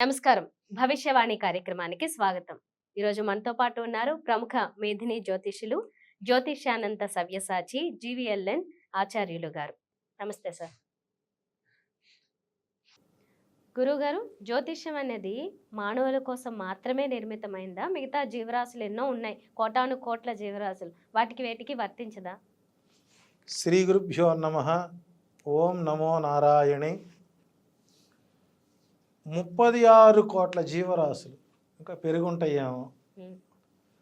నమస్కారం. భవిష్యవాణి కార్యక్రమానికి స్వాగతం. ఈరోజు మనతో పాటు ఉన్నారు ప్రముఖ మేధిని జ్యోతిషులు, జ్యోతిష్యానంత సవ్యసాచి జీవీఎల్ఎన్ ఆచార్యులు గారు. నమస్తే సార్. గురువుగారు, జ్యోతిష్యం అనేది మానవుల కోసం మాత్రమే నిర్మితమైందా? మిగతా జీవరాశులు ఎన్నో ఉన్నాయి, కోటాను కోట్ల జీవరాశులు, వాటికి వేటికి వర్తించదా? శ్రీ గురుభ్యో నమః. ఓం నమో నారాయణి. 36 కోట్ల జీవరాశులు, ఇంకా పెరుగుంటాయేమో.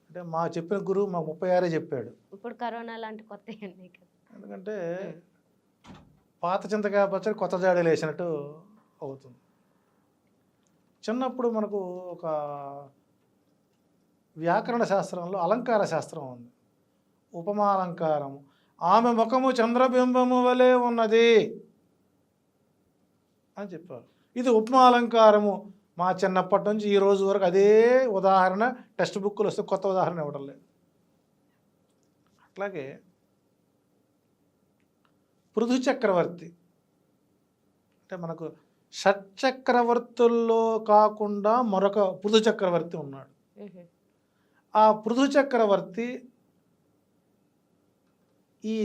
అంటే మా చెప్పిన గురువు మాకు 36 చెప్పాడు. ఇప్పుడు కరోనా లాంటి కొత్త ఎందుకంటే పాత చింతకాయ పచ్చడి కొత్త జాడీలు వేసినట్టు అవుతుంది. చిన్నప్పుడు మనకు ఒక వ్యాకరణ శాస్త్రంలో అలంకార శాస్త్రం ఉంది, ఉపమాలంకారము. ఆమె ముఖము చంద్రబింబము వలె ఉన్నది అని చెప్పారు. ఇది ఉపమాలంకారము. మా చిన్నప్పటి నుంచి ఈ రోజు వరకు అదే ఉదాహరణ టెక్స్ట్ బుక్లు వస్తే కొత్త ఉదాహరణ ఇవ్వడం లేదు. అట్లాగే పృథు చక్రవర్తి అంటే మనకు షట్చక్రవర్తుల్లో కాకుండా మరొక పృథు చక్రవర్తి ఉన్నాడు. ఆ పృథు చక్రవర్తి ఈ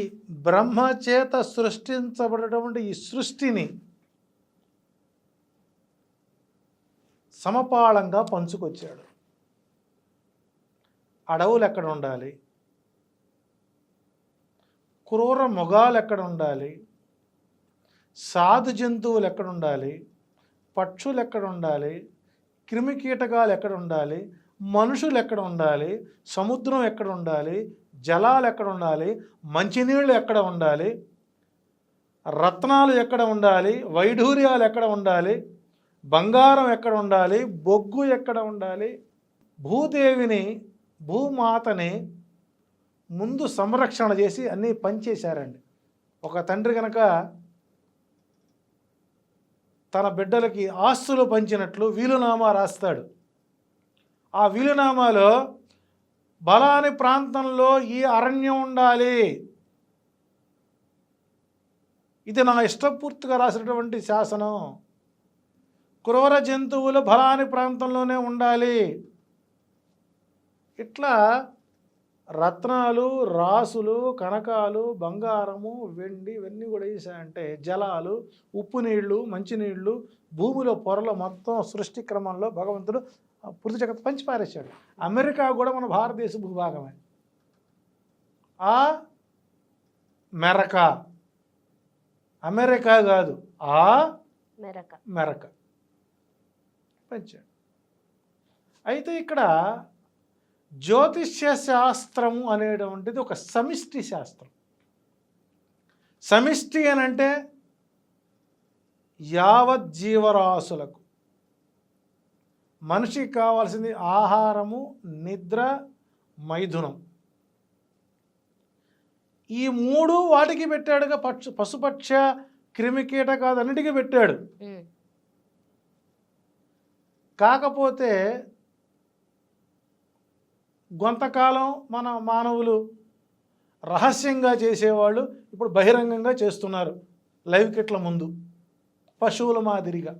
బ్రహ్మ చేత సృష్టించబడినటువంటి ఈ సృష్టిని సమపాళంగా పంచుకొచ్చాడు. అడవులు ఎక్కడ ఉండాలి, క్రూర మృగాలు ఎక్కడ ఉండాలి, సాధు జంతువులు ఎక్కడ ఉండాలి, పక్షులు ఎక్కడ ఉండాలి, క్రిమికీటకాలు ఎక్కడ ఉండాలి, మనుషులు ఎక్కడ ఉండాలి, సముద్రం ఎక్కడ ఉండాలి, జలాలు ఎక్కడ ఉండాలి, మంచినీళ్ళు ఎక్కడ ఉండాలి, రత్నాలు ఎక్కడ ఉండాలి, వైఢూర్యాలు ఎక్కడ ఉండాలి, బంగారం ఎక్కడ ఉండాలి, బొగ్గు ఎక్కడ ఉండాలి, భూదేవిని భూమాతని ముందు సంరక్షణ చేసి అన్నీ పనిచేశారండి. ఒక తండ్రి కనుక తన బిడ్డలకి ఆస్తులు పంచినట్లు వీలునామా రాస్తాడు. ఆ వీలునామాలో బలాని ప్రాంతంలో ఈ అరణ్యం ఉండాలి, ఇది నా ఇష్టపూర్తిగా రాసినటువంటి శాసనం, క్రూర జంతువులు బలాని ప్రాంతంలోనే ఉండాలి. ఇట్లా రత్నాలు, రాసులు, కనకాలు, బంగారము, వెండి ఇవన్నీ కూడా వేసాయంటే జలాలు, ఉప్పు నీళ్లు, మంచినీళ్ళు, భూమిలో పొరలు మొత్తం సృష్టి క్రమంలో భగవంతుడు పృథు చక్రవర్తి పంచి పారేశాడు. అమెరికా కూడా మన భారతదేశ భూభాగమే. ఆ మెరక, అమెరికా కాదు, ఆ మెరక పంచాడు. అయితే ఇక్కడ జ్యోతిష్య శాస్త్రము అనేటువంటిది ఒక సమిష్టి శాస్త్రం. సమిష్టి అని అంటే యావత్ జీవరాశులకు మనిషికి కావాల్సింది ఆహారము, నిద్ర, మైథునం. ఈ 3 వాటికి పెట్టాడుగా. పశుపక్ష క్రిమికీటకాదన్నిటికీ పెట్టాడు. కాకపోతే కొంతకాలం మన మానవులు రహస్యంగా చేసేవాళ్ళు ఇప్పుడు బహిరంగంగా చేస్తున్నారు, లైవ్ కిట్ల ముందు పశువుల మాదిరిగా.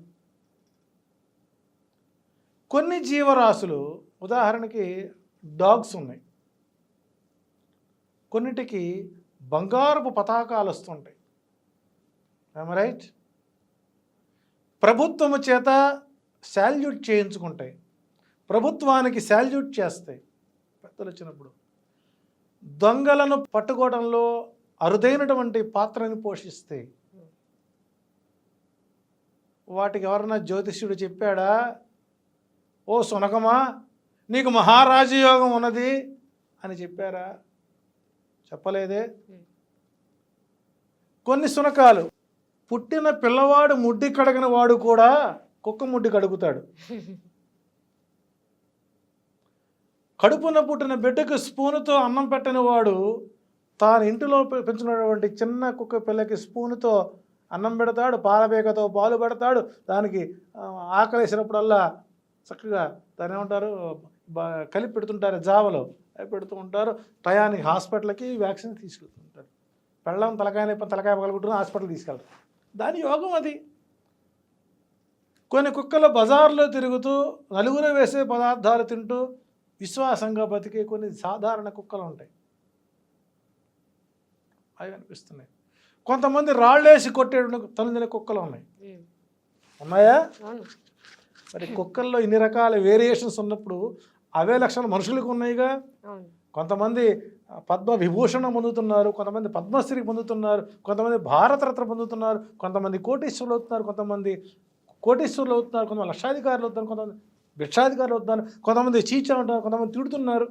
కొన్ని జీవరాశులు, ఉదాహరణకి డాగ్స్ ఉన్నాయి, కొన్నిటికి బంగారపు పతాకాలు వస్తుంటాయి. రైట్? ప్రభుత్వము చేత శాల్యూట్ చేయించుకుంటాయి, ప్రభుత్వానికి శాల్యూట్ చేస్తాయి. పెద్దలు వచ్చినప్పుడు దొంగలను పట్టుకోవడంలో అరుదైనటువంటి పాత్రని పోషిస్తాయి. వాటికి ఎవరన్నా జ్యోతిష్యుడు చెప్పాడా, ఓ సునకమా నీకు మహారాజు యోగం ఉన్నది అని చెప్పారా? చెప్పలేదే. కొన్ని సునకాలు పుట్టిన పిల్లవాడు ముడ్డి కడగని వాడు కూడా కుక్క ముడ్డి కడుగుతాడు. కడుపున పుట్టిన బిడ్డకు స్పూనుతో అన్నం పెట్టని వాడు తాను ఇంటిలో పెంచినటువంటి చిన్న కుక్క పిల్లకి స్పూనుతో అన్నం పెడతాడు, పాలబేకతో పాలు పెడతాడు. దానికి ఆకలేసినప్పుడల్లా చక్కగా దాని ఏమంటారు కలిపి పెడుతుంటారు, జావలో అవి పెడుతూ ఉంటారు. టయానికి హాస్పిటల్కి వ్యాక్సిన్ తీసుకెళ్తుంటారు. పెళ్ళం తలకాయ పగలగొట్టుకుని హాస్పిటల్ తీసుకెళ్తారు. దాని యోగం అది. కొన్ని కుక్కలు బజార్లో తిరుగుతూ నలుగురు వేసే పదార్థాలు తింటూ విశ్వాసంగా బతికే కొన్ని సాధారణ కుక్కలు ఉంటాయి, అవి అనిపిస్తున్నాయి. కొంతమంది రాళ్ళేసి కొట్టే తల్లిదండ్రుల కుక్కలు ఉన్నాయి, ఉన్నాయా? మరి కుక్కల్లో ఇన్ని రకాల వేరియేషన్స్ ఉన్నప్పుడు అవే లక్షణాలు మనుషులకు ఉన్నాయిగా. కొంతమంది పద్మ విభూషణ పొందుతున్నారు, కొంతమంది పద్మశ్రీ పొందుతున్నారు, కొంతమంది భారతరత్న పొందుతున్నారు, కొంతమంది కోటీశ్వరులు అవుతున్నారు, కొంతమంది కోటీశ్వరులు అవుతున్నారు, కొంతమంది లక్షాధికారులు అవుతున్నారు, కొంతమంది భిక్షాధికారులు అవుతున్నారు, కొంతమంది చీచా ఉంటారు, కొంతమంది తిడుతున్నారు.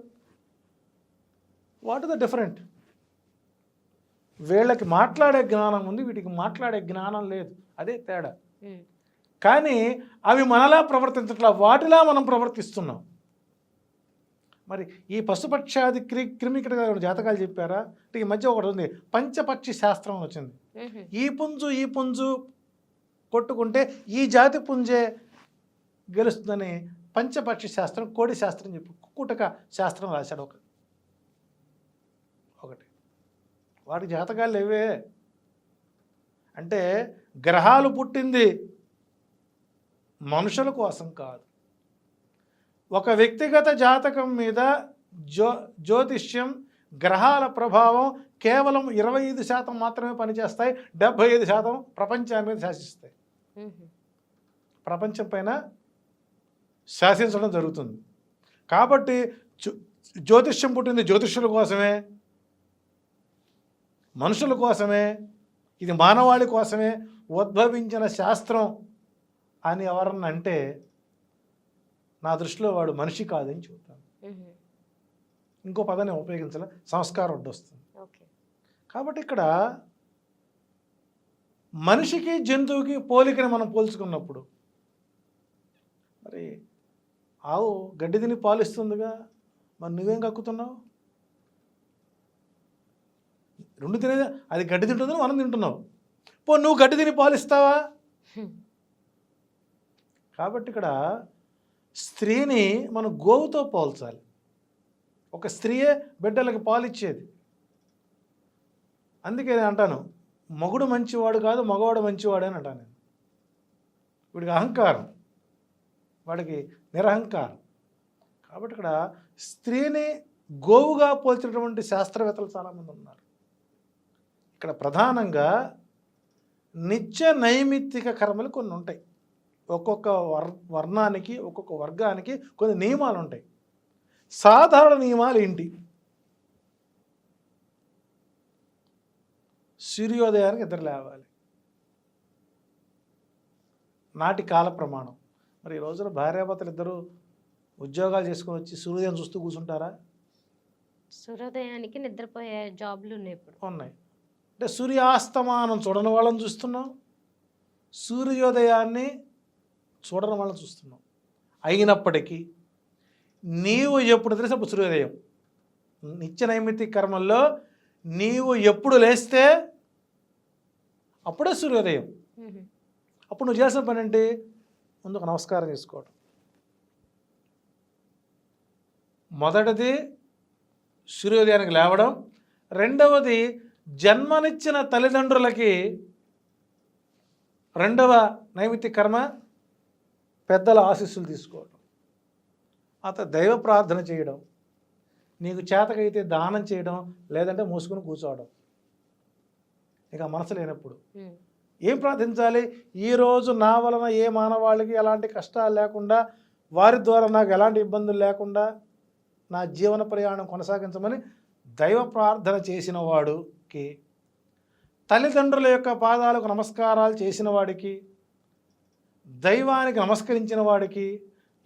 What is the different? వీళ్ళకి మాట్లాడే జ్ఞానం ఉంది, వీటికి మాట్లాడే జ్ఞానం లేదు, అదే తేడా. కానీ అవి మనలా ప్రవర్తించట్లా, వాటిలా మనం ప్రవర్తిస్తున్నాం. మరి ఈ పశుపక్షాది క్రిమికట జాతకాలు చెప్పారా అంటే ఈ మధ్య ఒకటి ఉంది, పంచపక్షి శాస్త్రం వచ్చింది. ఈ పుంజు కొట్టుకుంటే ఈ జాతి పుంజే గెలుస్తుందని పంచపక్షి శాస్త్రం, కోడి శాస్త్రం చెప్పి కుక్కుటక శాస్త్రం రాశాడు ఒకటి. వాటి జాతకాలు లేవే. అంటే గ్రహాలు పుట్టింది మనుషుల కోసం కాదు. ఒక వ్యక్తిగత జాతకం మీద జ్యోతిష్యం, గ్రహాల ప్రభావం కేవలం 25% మాత్రమే పనిచేస్తాయి, 75% ప్రపంచాన్ని మీద శాసిస్తాయి. ప్రపంచం పైన శాసించడం జరుగుతుంది. కాబట్టి జ్యోతిష్యం పుట్టింది జ్యోతిష్యుల కోసమే, మనుషుల కోసమే, ఇది మానవాళి కోసమే ఉద్భవించిన శాస్త్రం అని ఎవరన్నా అంటే నా దృష్టిలో వాడు మనిషి కాదని చెబుతాను. ఇంకో పదాన్ని ఉపయోగించాలి, సంస్కారం అడ్డొస్తుంది. కాబట్టి ఇక్కడ మనిషికి జంతువుకి పోలికని మనం పోల్చుకున్నప్పుడు మరి ఆవు గడ్డి తిని పాలిస్తుందిగా, మరి నువ్వేం కక్కుతున్నావు? రెండు తినేది, అది గడ్డి తింటుందని మనం తింటున్నావు, నువ్వు గడ్డి తిని పాలిస్తావా? కాబట్టి ఇక్కడ స్త్రీని మనం గోవుతో పోల్చాలి. ఒక స్త్రీయే బిడ్డలకు పాలిచ్చేది. అందుకే నేను అంటాను, మగుడు మంచివాడు కాదు, మగవాడు మంచివాడు అని అంటాను నేను. వీడికి అహంకారం, వాడికి నిరహంకారం. కాబట్టి ఇక్కడ స్త్రీని గోవుగా పోల్చినటువంటి శాస్త్రవేత్తలు చాలామంది ఉన్నారు. ఇక్కడ ప్రధానంగా నిత్య నైమిత్తిక కర్మలు కొన్ని ఉంటాయి. ఒక్కొక్క వర్ణానికి, ఒక్కొక్క వర్గానికి కొన్ని నియమాలు ఉంటాయి. సాధారణ నియమాలు ఏంటి? సూర్యోదయానికి నిద్ర లేవాలి, నాటి కాల ప్రమాణం. మరి ఈ రోజున భార్యాభర్తలు ఇద్దరు ఉద్యోగాలు చేసుకొని వచ్చి సూర్యోదయం చూస్తూ కూర్చుంటారా? సూర్యోదయానికి నిద్రపోయే జాబ్లు ఉన్నాయి. అంటే సూర్యాస్తమానం చూడని వాళ్ళని చూస్తున్నాం, సూర్యోదయాన్ని చూడడం వల్ల చూస్తున్నాం. అయినప్పటికీ నీవు ఎప్పుడు తెలిసి అప్పుడు సూర్యోదయం. నిత్య నైమిత్తిక కర్మల్లో నీవు ఎప్పుడు లేస్తే అప్పుడే సూర్యోదయం. అప్పుడు నువ్వు చేసిన పని ఏంటి? ముందు ఒక నమస్కారం చేసుకోవడం. మొదటిది సూర్యోదయానికి లేవడం, రెండవది జన్మనిచ్చిన తల్లిదండ్రులకి రెండవ నైమిత్తిక కర్మ పెద్దల ఆశీస్సులు తీసుకోవడం, దైవ ప్రార్థన చేయడం, నీకు చేతకైతే దానం చేయడం, లేదంటే మూసుకుని కూర్చోవడం. ఇక మనసు లేనప్పుడు ఏం ప్రార్థించాలి? ఈరోజు నా వలన ఏ మానవాళికి ఎలాంటి కష్టాలు లేకుండా, వారి ద్వారా నాకు ఎలాంటి ఇబ్బందులు లేకుండా నా జీవన ప్రయాణం కొనసాగించమని దైవ ప్రార్థన చేసిన వాడికి, తల్లిదండ్రుల యొక్క పాదాలకు నమస్కారాలు చేసిన వాడికి, దైవానికి నమస్కరించిన వాడికి,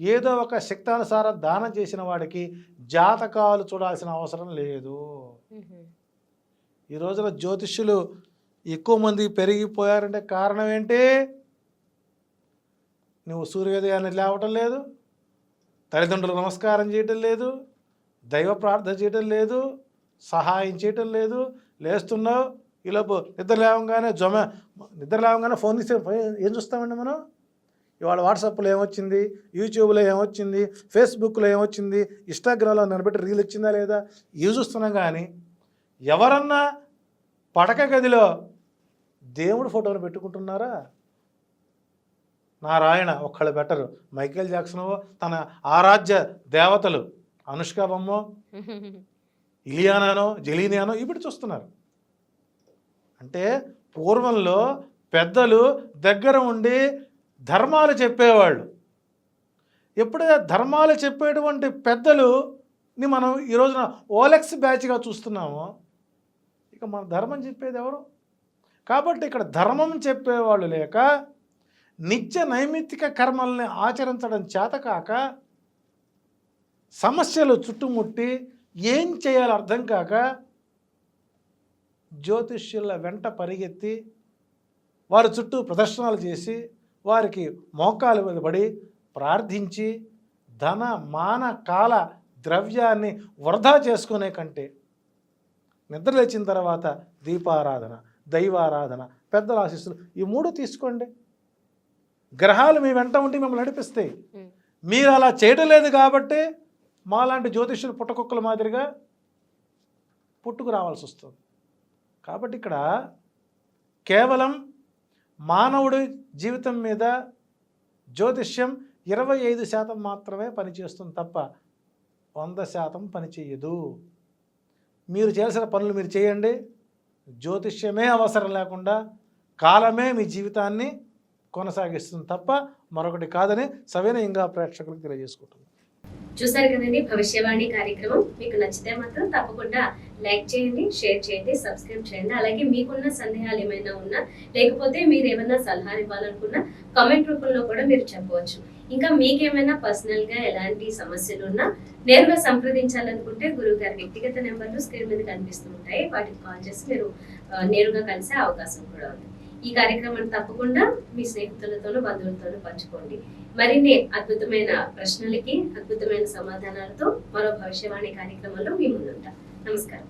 ఏదో ఒక శక్తానుసార దానం చేసిన వాడికి జాతకాలు చూడాల్సిన అవసరం లేదు. ఈ రోజున జ్యోతిష్యులు ఎక్కువ మంది పెరిగిపోయారంటే కారణం ఏంటి? నువ్వు సూర్యోదయాన్ని లేవటం లేదు, తల్లిదండ్రులకు నమస్కారం చేయటం లేదు, దైవ ప్రార్థన చేయటం లేదు, సహాయం చేయటం లేదు. లేస్తున్నావు, ఈలోపు నిద్ర లేవగానే ఫోన్ ఇస్తే ఏం చూస్తామండి మనం? ఇవాళ వాట్సాప్లో ఏమొచ్చింది, యూట్యూబ్లో ఏమొచ్చింది, ఫేస్బుక్లో ఏమొచ్చింది, ఇన్స్టాగ్రామ్లో నిలబెట్టి రీల్ వచ్చిందా లేదా, ఇవి చూస్తున్నాం. కానీ ఎవరన్నా పడక గదిలో దేవుడు ఫోటోలు పెట్టుకుంటున్నారా? నారాయణ ఒక్కళ్ళు బెటరు. మైకేల్ జాక్సన్ తన ఆరాధ్య దేవతలు అనుష్క బొమ్మో, ఇలియానానో, జెలీనియానో ఇప్పుడు చూస్తున్నారు. అంటే పూర్వంలో పెద్దలు దగ్గర ఉండి ధర్మాలు చెప్పేవాళ్ళు. ఎప్పుడైతే ధర్మాలు చెప్పేటువంటి పెద్దలుని మనం ఈ రోజున ఓలెక్స్ బ్యాచ్గా చూస్తున్నామో, ఇక మన ధర్మం చెప్పేది ఎవరు? కాబట్టి ఇక్కడ ధర్మం చెప్పేవాళ్ళు లేక నిత్య నైమిత్తిక కర్మల్ని ఆచరించడం చేతకాక సమస్యలు చుట్టుముట్టి ఏం చేయాలో అర్థం కాక జ్యోతిష్యుల వెంట పరిగెత్తి వారి చుట్టూ ప్రదర్శనలు చేసి వారికి మోకాలు మీద పడి ప్రార్థించి ధన మాన కాల ద్రవ్యాన్ని వృధా చేసుకునే కంటే నిద్ర లేచిన తర్వాత దీపారాధన, దైవారాధన, పెద్దల ఆశీస్సులు ఈ 3 తీసుకోండి. గ్రహాలు మీ వెంట ఉండి మిమ్మల్ని నడిపిస్తాయి. మీరు అలా చేయడం లేదు కాబట్టి మాలాంటి జ్యోతిష్యులు పుట్టకుక్కల మాదిరిగా పుట్టుకు రావాల్సి వస్తుంది. కాబట్టి ఇక్కడ కేవలం మానవుడి జీవితం మీద జ్యోతిష్యం 25% మాత్రమే పనిచేస్తుంది తప్ప 100% పనిచేయదు. మీరు చేయాల్సిన పనులు మీరు చేయండి. జ్యోతిష్యమే అవసరం లేకుండా కాలమే మీ జీవితాన్ని కొనసాగిస్తుంది తప్ప మరొకటి కాదని సవినయంగా ప్రేక్షకులకు తెలియజేసుకుంటున్నాను. చూసారు కదండి భవిష్యవాణి కార్యక్రమం. మీకు నచ్చితే మాత్రం తప్పకుండా లైక్ చేయండి, షేర్ చేయండి, సబ్స్క్రైబ్ చేయండి. అలాగే మీకున్న సందేహాలు ఏమైనా ఉన్నా, లేకపోతే మీరు ఏమైనా సలహాలు ఇవ్వాలనుకున్నా కామెంట్ రూపంలో కూడా మీరు చెప్పవచ్చు. ఇంకా మీకేమైనా పర్సనల్ గా ఎలాంటి సమస్యలు ఉన్నా నేరుగా సంప్రదించాలనుకుంటే గురువు గారి వ్యక్తిగత నెంబర్లు స్క్రీన్ మీద కనిపిస్తూ ఉంటాయి. వాటికి కాల్ చేసి మీరు నేరుగా కలిసే అవకాశం కూడా ఉంది. ఈ కార్యక్రమాన్ని తప్పకుండా మీ స్నేహితులతోనూ బంధువులతోనూ పంచుకోండి. మరిన్ని అద్భుతమైన ప్రశ్నలకి అద్భుతమైన సమాధానాలతో మరో భవిష్యవాణి కార్యక్రమంలో మీ ముందుంటాం. నమస్కారం.